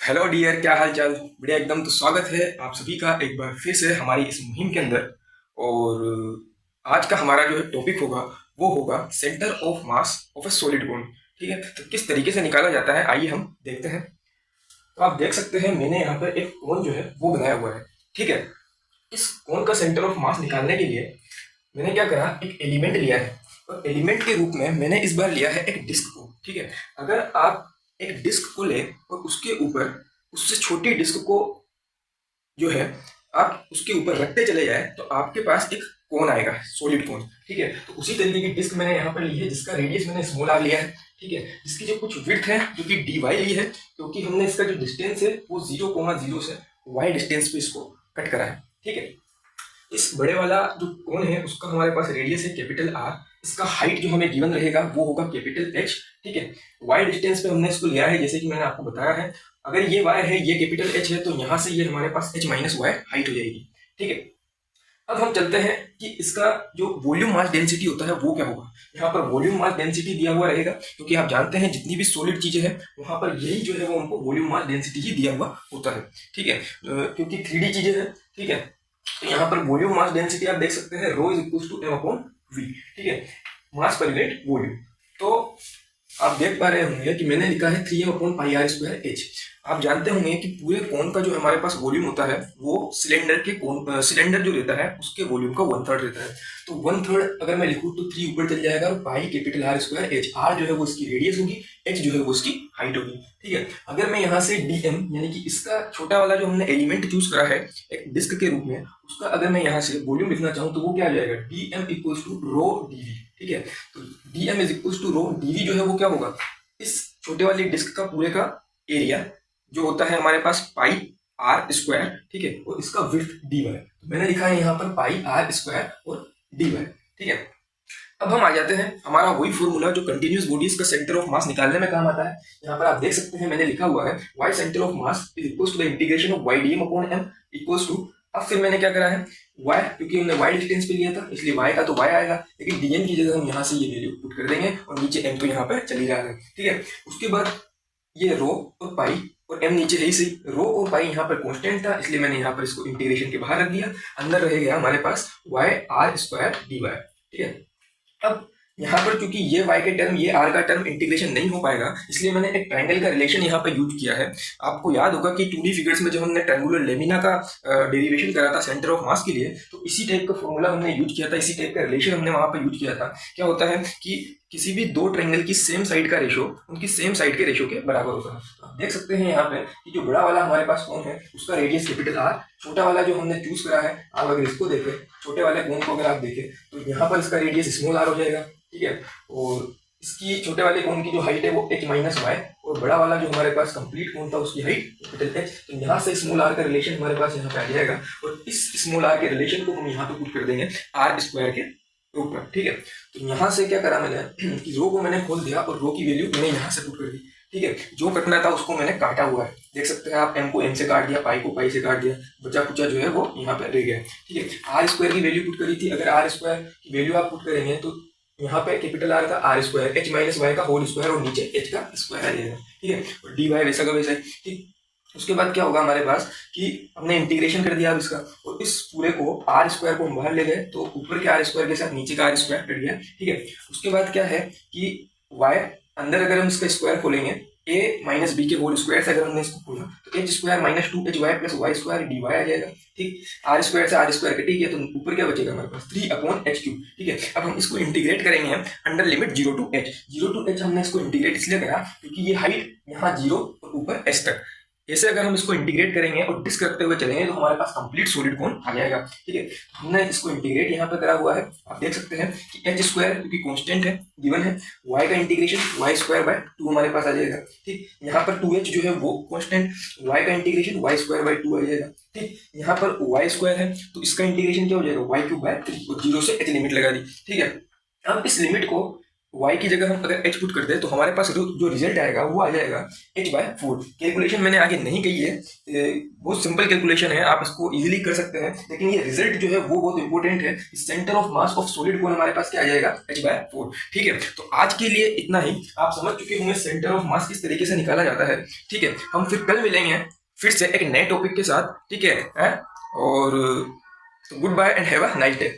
Hello dear, क्या हाल चाल। बढ़िया एकदम। तो स्वागत है आप सभी का एक बार फिर से हमारी इस मुहिम के अंदर। और आज का हमारा जो है टॉपिक होगा वो होगा centre of mass of A solid कोन। ठीक है, तो किस तरीके से निकाला जाता है आइए हम देखते हैं। तो आप देख सकते हैं मैंने यहाँ पर एक कोन जो है वो बनाया हुआ है। ठीक है, इस कोन का सेंटर ऑफ मास निकालने के लिए मैंने क्या करा, एक एलिमेंट लिया है और एलिमेंट के रूप में मैंने इस बार लिया है एक डिस्क को। ठीक है, अगर आप एक डिस्क को ले और उसके ऊपर उससे छोटी डिस्क को जो है आप उसके ऊपर रखते चले जाए तो आपके पास एक कोन आएगा, सॉलिड कोन। ठीक है, तो उसी तरीके की डिस्क मैंने यहाँ पर ली है जिसका रेडियस मैंने स्मॉल आर लिया है। ठीक है, जिसकी जो कुछ विड्थ है जो कि डी वाई ली है, क्योंकि हमने इसका जो डिस्टेंस है वो 0,0 से वाई डिस्टेंस पे इसको कट करा है। ठीक है, इस बड़े वाला जो कोन है उसका हमारे पास रेडियस है कैपिटल आर। इसका हाइट जो हमें गिवन रहेगा वो होगा कैपिटल एच। ठीक है, वाई डिस्टेंस पे हमने इसको लिया है जैसे कि मैंने आपको बताया है। अगर ये वाई है, ये कैपिटल एच है, तो यहाँ से ये हमारे पास एच माइनस वाई हाइट हो जाएगी। ठीक है, अब हम चलते हैं कि इसका जो वॉल्यूम मास डेंसिटी होता है वो क्या होगा। यहाँ पर वॉल्यूम मास डेंसिटी दिया हुआ रहेगा, क्योंकि आप जानते हैं जितनी भी सॉलिड चीजें हैं वहां पर यही जो है वो उनको वॉल्यूम मास डेंसिटी ही दिया हुआ होता है। ठीक है, क्योंकि 3D चीजें हैं। ठीक है, तो यहाँ पर वॉल्यूम मास डेंसिटी आप देख सकते हैं rho is equal to M upon V. ठीक है, मास पर यूनिट वॉल्यूम। तो आप देख पा रहे होंगे कि मैंने लिखा है 3m upon pi R square H. आप जानते होंगे कि पूरे कोन का जो हमारे पास वॉल्यूम होता है वो सिलेंडर के कोन, सिलेंडर जो रहता है उसके वॉल्यूम का 1/3 रहता है। तो 1/3 अगर मैं लिखूं तो 3 ऊपर चल जाएगा और pi capital R square H. R जो है वो इसकी रेडियस होगी, एच जो है वो इसकी हाइट होगी। ठीक है, अगर मैं यहाँ से डी एम यानी कि इसका छोटा वाला जो हमने एलिमेंट चूज करा है एक डिस्क के रूप में, उसका अगर मैं यहाँ से वॉल्यूम लिखना चाहूँ तो वो क्या आ जाएगा, D M equals to rho D V. ठीक है, तो D M is equals to rho D V जो है वो क्या होगा, इस छोटे वाली डिस्क का पूरे का एरिया जो होता है हमारे पास पाई आर स्क्वायर। ठीक है, और इसका विड्थ डी वाई। तो मैंने लिखा है यहाँ पर पाई आर स्क्वायर और डी वाई। ठीक है, अब हम आ जाते हैं हमारा वही फॉर्मूला जो कंटिन्यूस बॉडीज का सेंटर ऑफ मास निकालने में काम आता है। यहाँ पर आप देख सकते हैं मैंने लिखा हुआ है y centre of mass is equals to the integration of y dm upon m equals to. अब फिर मैंने क्या करा है y, क्योंकि हमने y डिस्टेंस पे लिया था इसलिए y का तो y आएगा, लेकिन dm की जगह हम यहाँ से ये वैल्यू पुट कर देंगे और नीचे m तो यहाँ पे चली रहा है। ठीक है, उसके बाद ये रो और पाई और m नीचे है ही सही। रो और पाई यहाँ पर कांस्टेंट था इसलिए मैंने यहाँ पर इसको इंटीग्रेशन के बाहर रख दिया। अंदर रह गया हमारे पास y r स्क्वायर dy। ठीक है, अब यहाँ पर क्योंकि ये y के टर्म ये r का टर्म इंटीग्रेशन नहीं हो पाएगा इसलिए मैंने एक ट्रायंगल का रिलेशन यहाँ पर यूज किया है। आपको याद होगा कि 2D फिगर्स में जब हमने ट्रायंगुलर लेमिना का डेरिवेशन करा था सेंटर ऑफ मास के लिए, तो इसी टाइप का फॉर्मूला हमने यूज किया था, इसी टाइप का रिलेशन हमने वहां पर यूज किया था। क्या होता है कि किसी भी दो ट्रायंगल की सेम साइड का रेशो उनकी सेम साइड के रेशो के बराबर होता है। तो आप देख सकते हैं यहाँ पे कि जो बड़ा वाला हमारे पास कोण है उसका रेडियस कैपिटल आर, छोटा वाला जो हमने चूज करा है, आप अगर इसको देखें छोटे वाले कोण को अगर आप देखें तो यहाँ पर इसका रेडियस स्मॉल आर हो जाएगा। ठीक है, और इसकी छोटे वाले कोण की जो हाइट है वो एच माइनस वाई, और बड़ा वाला जो हमारे पास कंप्लीट कोण था उसकी हाइट कैपिटल एच। तो यहाँ से स्मॉल आर का रिलेशन हमारे पास यहाँ पे आ जाएगा और इस स्मॉल आर के रिलेशन को हम यहाँ पे पुट कर देंगे आर स्क्वायर के रूप में। ठीक है, तो यहाँ से क्या करा मैंने कि रो को मैंने खोल दिया और रो की वैल्यू मैंने यहाँ से पुट कर दी। ठीक है, जो कटना था उसको मैंने काटा हुआ है, देख सकते हैं आप, एम को एम से काट दिया, पाई को पाई से काट दिया, बचा कुचा जो है वो यहाँ पे रह गया। ठीक है, आर स्क्वायर की वैल्यू पुट करी थी, अगर आर स्क्वायर की वैल्यू आप पुट करेंगे तो यहाँ पे कैपिटल आर का R square H minus Y का होल स्क्वायर और नीचे एच का स्क्वायर आ जाएगा। ठीक है, और डी वाई वैसा का वैसा है। ठीक, उसके बाद क्या होगा हमारे पास कि हमने इंटीग्रेशन कर दिया अब इसका, और इस पूरे को आर स्क्वायर को हम बाहर ले गए तो ऊपर के आर स्क्वायर के साथ नीचे का आर स्क्वायर कट गया। ठीक है, उसके बाद क्या है कि वाई अंदर अगर हम इसका स्क्वायर खोलेंगे a माइनस बी के होल स्क्वायर से अगर हमने इसको खोला तो H square minus 2hy plus Y square D Y आ जाएगा। ठीक, आर स्क्वायर से आर स्क्वायर कटेगी तो ऊपर क्या बचेगा हमारे पास 3 अपॉन एच क्यूब। ठीक है, अब हम इसको इंटीग्रेट करेंगे under limit 0 to H. 0 to H हमने इसको इंटीग्रेट इसलिए करा क्योंकि ये हाइट यहाँ 0 और ऊपर एच तक, ऐसे अगर हम इसको इंटीग्रेट करेंगे और डिस्क रखते हुए चलेंगे तो हमारे पास कंप्लीट सॉलिड कोन आ जाएगा। ठीक है, हमने इसको इंटीग्रेट यहाँ पे करा हुआ है, आप देख सकते हैं कि एच स्क्वायर क्योंकि कांस्टेंट है गिवन है, y का इंटीग्रेशन वाई स्क्वायर बाय 2 हमारे पास आ जाएगा। ठीक, यहाँ पर 2h जो है वो कांस्टेंट, y का इंटीग्रेशन वाई स्क्वायर बाय 2 आ जाएगा। ठीक, यहाँ पर y स्क्वायर है तो इसका इंटीग्रेशन क्या हो जाएगा y क्यूब बाय 3 और 0 से h लिमिट लगा दी। ठीक है, अब इस लिमिट को y की जगह हम अगर h पुट कर दें तो हमारे पास जो रिजल्ट आएगा वो आ जाएगा h/4। कैलकुलेशन मैंने आगे नहीं कही है, बहुत सिंपल कैलकुलेशन है, आप इसको इजीली कर सकते हैं, लेकिन ये रिजल्ट जो है वो बहुत इंपॉर्टेंट है। Centre of mass of solid कौन हमारे पास क्या आ जाएगा, h/4। ठीक है, तो आज के लिए इतना ही। आप समझ चुके होंगे सेंटर ऑफ मास किस तरीके से निकाला जाता है। ठीक है, हम फिर कल मिलेंगे फिर से एक नए टॉपिक के साथ। ठीक है, और good bye and have a nice day.